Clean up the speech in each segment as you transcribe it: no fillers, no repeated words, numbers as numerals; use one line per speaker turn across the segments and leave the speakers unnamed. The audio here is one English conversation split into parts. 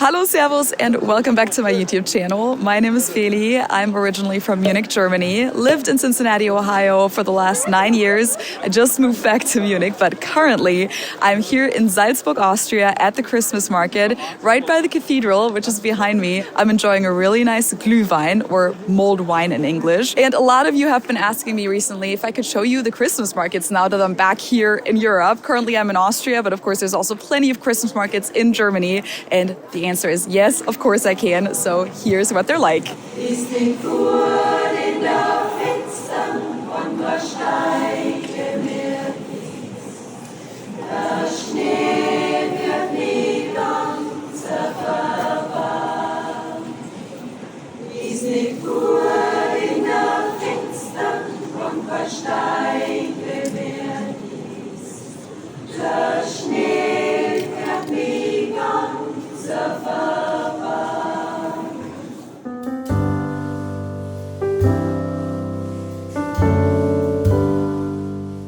Hallo, Servus, and welcome back to my YouTube channel. My name is Feli. I'm originally from Munich, Germany, lived in Cincinnati, Ohio for the last 9 years. I just moved back to Munich, but currently I'm here in Salzburg, Austria at the Christmas market, right by the cathedral, which is behind me. I'm enjoying a really nice Glühwein, or mulled wine in English. And a lot of you have been asking me recently if I could show you the Christmas markets now that I'm back here in Europe. Currently I'm in Austria, but of course there's also plenty of Christmas markets in Germany. And the answer is yes, of course I can. So here's what they're like.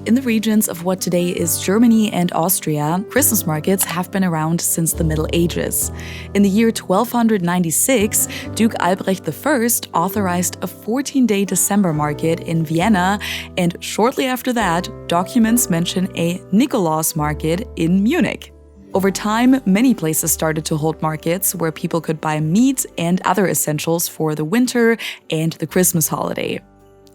In the regions of what today is Germany and Austria, Christmas markets have been around since the Middle Ages. In the year 1296, Duke Albrecht I authorized a 14-day December market in Vienna, and shortly after that, documents mention a Nikolaus market in Munich. Over time, many places started to hold markets where people could buy meat and other essentials for the winter and the Christmas holiday.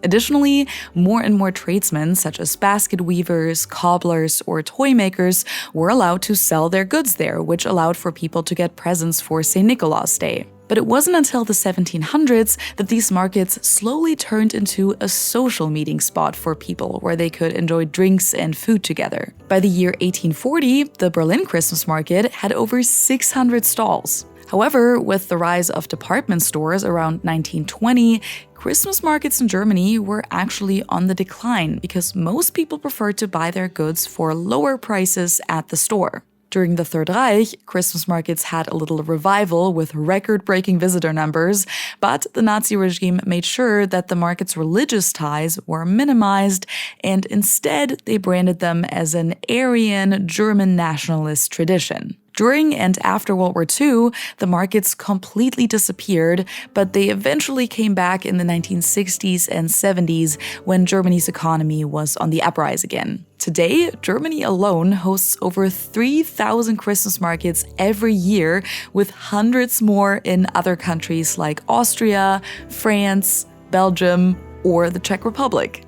Additionally, more and more tradesmen, such as basket weavers, cobblers, or toy makers, were allowed to sell their goods there, which allowed for people to get presents for St. Nicholas Day. But it wasn't until the 1700s that these markets slowly turned into a social meeting spot for people where they could enjoy drinks and food together. By the year 1840, the Berlin Christmas market had over 600 stalls. However, with the rise of department stores around 1920, Christmas markets in Germany were actually on the decline because most people preferred to buy their goods for lower prices at the store. During the Third Reich, Christmas markets had a little revival with record-breaking visitor numbers, but the Nazi regime made sure that the market's religious ties were minimized, and instead they branded them as an Aryan German nationalist tradition. During and after World War II, the markets completely disappeared, but they eventually came back in the 1960s and 70s when Germany's economy was on the uprise again. Today, Germany alone hosts over 3,000 Christmas markets every year, with hundreds more in other countries like Austria, France, Belgium, or the Czech Republic.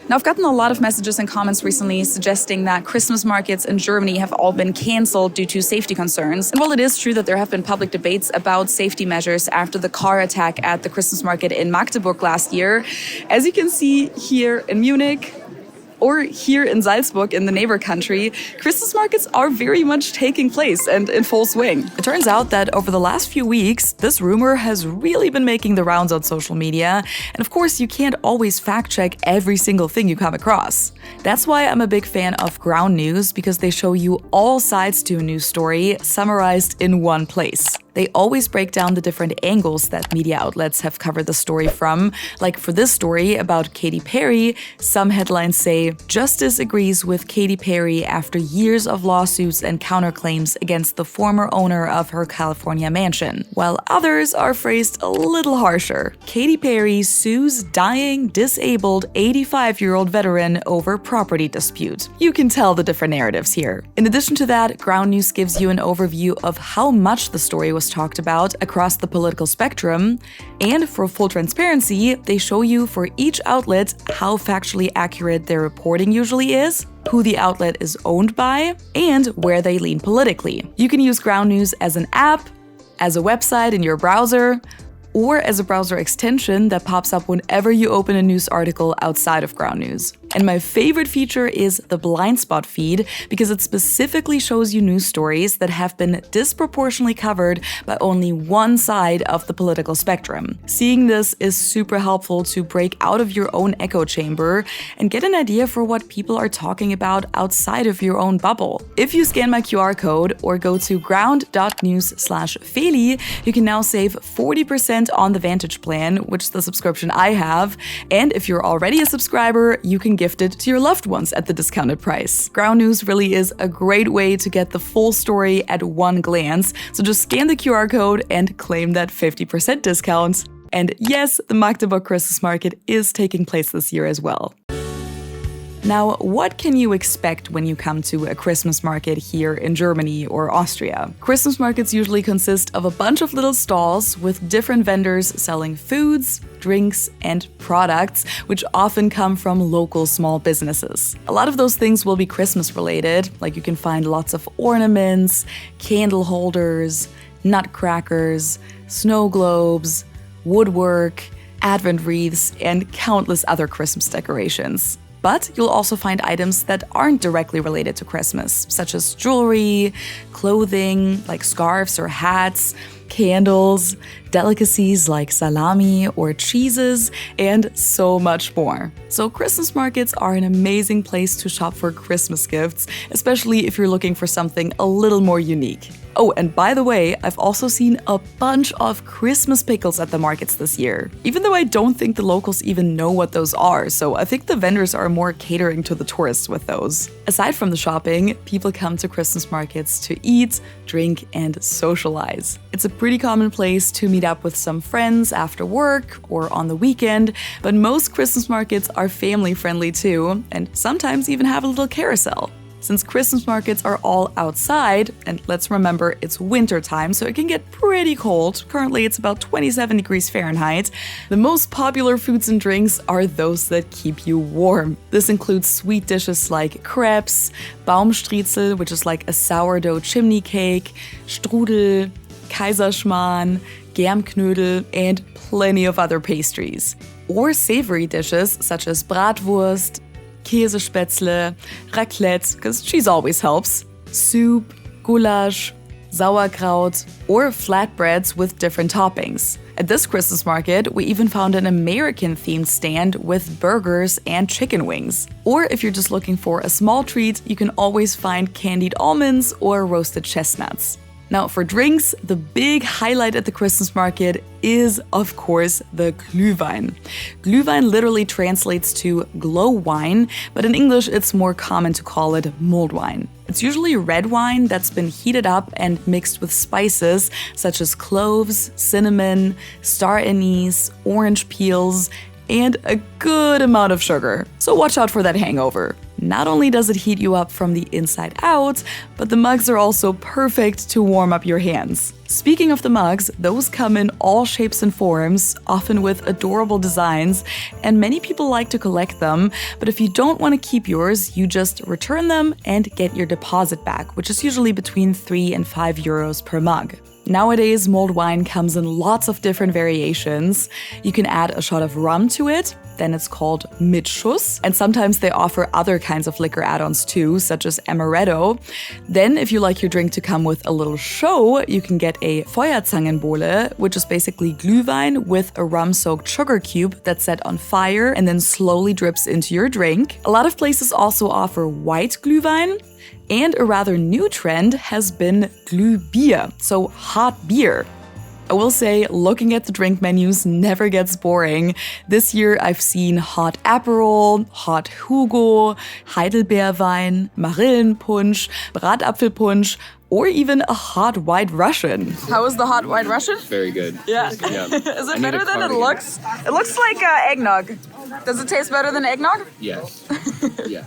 Now, I've gotten a lot of messages and comments recently suggesting that Christmas markets in Germany have all been canceled due to safety concerns. And while it is true that there have been public debates about safety measures after the car attack at the Christmas market in Magdeburg last year, as you can see here in Munich, or here in Salzburg in the neighbor country, Christmas markets are very much taking place and in full swing. It turns out that over the last few weeks, this rumor has really been making the rounds on social media, and of course you can't always fact-check every single thing you come across. That's why I'm a big fan of ground news, because they show you all sides to a news story summarized in one place. They always break down the different angles that media outlets have covered the story from. Like for this story about Katy Perry, some headlines say, "Justice agrees with Katy Perry after years of lawsuits and counterclaims against the former owner of her California mansion," while others are phrased a little harsher. Katy Perry sues dying, disabled 85-year-old veteran over property dispute. You can tell the different narratives here. In addition to that, ground news gives you an overview of how much the story was talked about across the political spectrum, and for full transparency, they show you for each outlet how factually accurate their reporting usually is, who the outlet is owned by, and where they lean politically. You can use ground news as an app, as a website in your browser, or as a browser extension that pops up whenever you open a news article outside of ground news. And my favorite feature is the blind spot feed, because it specifically shows you news stories that have been disproportionately covered by only one side of the political spectrum. Seeing this is super helpful to break out of your own echo chamber and get an idea for what people are talking about outside of your own bubble. If you scan my QR code or go to ground.news/Feli, you can now save 40% on the Vantage plan, which is the subscription I have. And if you're already a subscriber, you can gifted to your loved ones at the discounted price. Ground News really is a great way to get the full story at one glance, so just scan the QR code and claim that 50% discount. And yes, the Magdeburg Christmas Market is taking place this year as well. Now, what can you expect when you come to a Christmas market here in Germany or Austria? Christmas markets usually consist of a bunch of little stalls with different vendors selling foods, drinks, and products, which often come from local small businesses. A lot of those things will be Christmas related, like you can find lots of ornaments, candle holders, nutcrackers, snow globes, woodwork, Advent wreaths, and countless other Christmas decorations. But you'll also find items that aren't directly related to Christmas, such as jewelry, clothing like scarves or hats, candles, delicacies like salami or cheeses, and so much more. So Christmas markets are an amazing place to shop for Christmas gifts, especially if you're looking for something a little more unique. Oh, and by the way, I've also seen a bunch of Christmas pickles at the markets this year, even though I don't think the locals even know what those are, so I think the vendors are more catering to the tourists with those. Aside from the shopping, people come to Christmas markets to eat, drink, and socialize. It's a pretty common place to meet up with some friends after work or on the weekend, but most Christmas markets are family-friendly too, and sometimes even have a little carousel. Since Christmas markets are all outside, and let's remember it's winter time, so it can get pretty cold. Currently it's about 27 degrees Fahrenheit. The most popular foods and drinks are those that keep you warm. This includes sweet dishes like crepes, Baumstriezel, which is like a sourdough chimney cake, Strudel, Kaiserschmarrn, Germknödel, and plenty of other pastries. Or savory dishes such as Bratwurst, Käsespätzle, Raclette, because cheese always helps, soup, goulash, sauerkraut, or flatbreads with different toppings. At this Christmas market, we even found an American-themed stand with burgers and chicken wings. Or if you're just looking for a small treat, you can always find candied almonds or roasted chestnuts. Now, for drinks, the big highlight at the Christmas market is, of course, the Glühwein. Glühwein literally translates to glow wine, but in English it's more common to call it mulled wine. It's usually red wine that's been heated up and mixed with spices such as cloves, cinnamon, star anise, orange peels, and a good amount of sugar. So watch out for that hangover. Not only does it heat you up from the inside out, but the mugs are also perfect to warm up your hands. Speaking of the mugs, those come in all shapes and forms, often with adorable designs, and many people like to collect them, but if you don't want to keep yours, you just return them and get your deposit back, which is usually between 3 and 5 euros per mug. Nowadays, mulled wine comes in lots of different variations. You can add a shot of rum to it, then it's called mit Schuss, and sometimes they offer other kinds of liquor add-ons too, such as amaretto. Then, if you like your drink to come with a little show, you can get a Feuerzangenbowle, which is basically Glühwein with a rum-soaked sugar cube that's set on fire and then slowly drips into your drink. A lot of places also offer white Glühwein. And a rather new trend has been Glühbier, so hot beer. I will say, looking at the drink menus never gets boring. This year I've seen hot Aperol, hot Hugo, Heidelbeerwein, Marillenpunsch, Bratapfelpunsch, or even a hot White Russian. How is the hot White Russian?
Very good.
Yeah. Is it better than it looks? It looks like eggnog. Does it taste better than eggnog?
Yes. Yeah.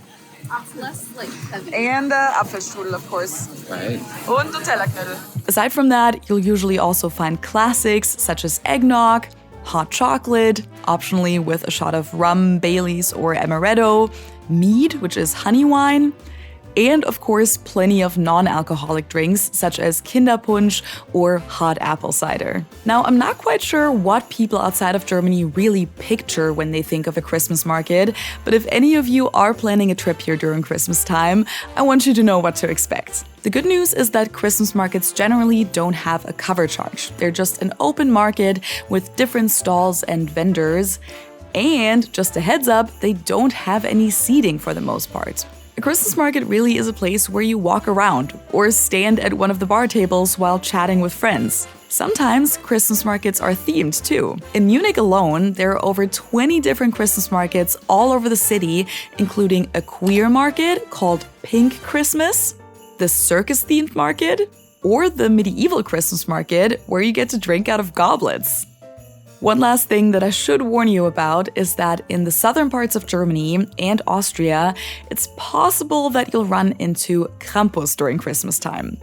Less like heavy.
And Apfelstrudel, of course.
Right.
Und Nutella-Knödel. Aside from that, you'll usually also find classics such as eggnog, hot chocolate, optionally with a shot of rum, Baileys, or amaretto, mead, which is honey wine, and of course plenty of non-alcoholic drinks such as Kinderpunsch or hot apple cider. Now, I'm not quite sure what people outside of Germany really picture when they think of a Christmas market, but if any of you are planning a trip here during Christmas time, I want you to know what to expect. The good news is that Christmas markets generally don't have a cover charge. They're just an open market with different stalls and vendors, and just a heads up, they don't have any seating for the most part. A Christmas market really is a place where you walk around or stand at one of the bar tables while chatting with friends. Sometimes Christmas markets are themed too. In Munich alone, there are over 20 different Christmas markets all over the city, including a queer market called Pink Christmas, the circus-themed market, or the medieval Christmas market where you get to drink out of goblets. One last thing that I should warn you about is that in the southern parts of Germany and Austria, it's possible that you'll run into Krampus during Christmas time.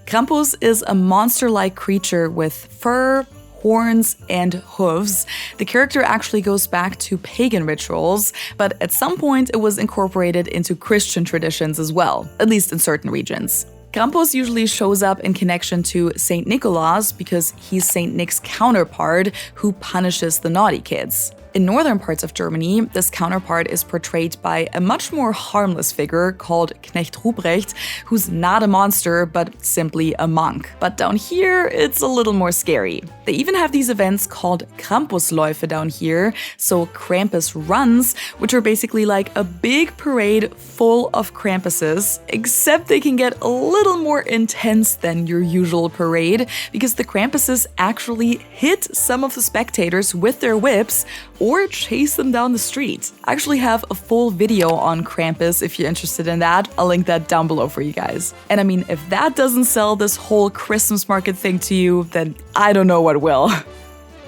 Krampus is a monster-like creature with fur, horns, and hooves. The character actually goes back to pagan rituals, but at some point it was incorporated into Christian traditions as well, at least in certain regions. Krampus usually shows up in connection to Saint Nicholas because he's Saint Nick's counterpart who punishes the naughty kids. In northern parts of Germany, this counterpart is portrayed by a much more harmless figure called Knecht Ruprecht, who's not a monster but simply a monk. But down here, it's a little more scary. They even have these events called Krampusläufe down here, so Krampus runs, which are basically like a big parade full of Krampuses, except they can get a little more intense than your usual parade because the Krampuses actually hit some of the spectators with their whips or chase them down the street. I actually have a full video on Krampus if you're interested in that. I'll link that down below for you guys. And I mean, if that doesn't sell this whole Christmas market thing to you, then I don't know what will.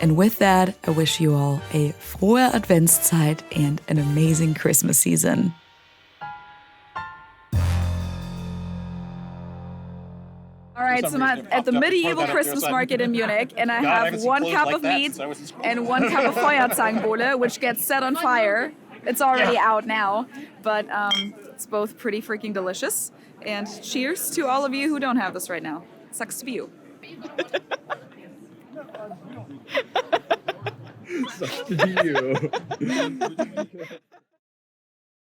And with that, I wish you all a frohe Adventszeit and an amazing Christmas season. All right, so I'm at the medieval Christmas market in Munich, and I have 1 cup of meat and 1 cup of Feuerzangenbowle, which gets set on fire. It's already out now, but it's both pretty freaking delicious. And cheers to all of you who don't have this right now. Sucks to be you.
Sucks to be you.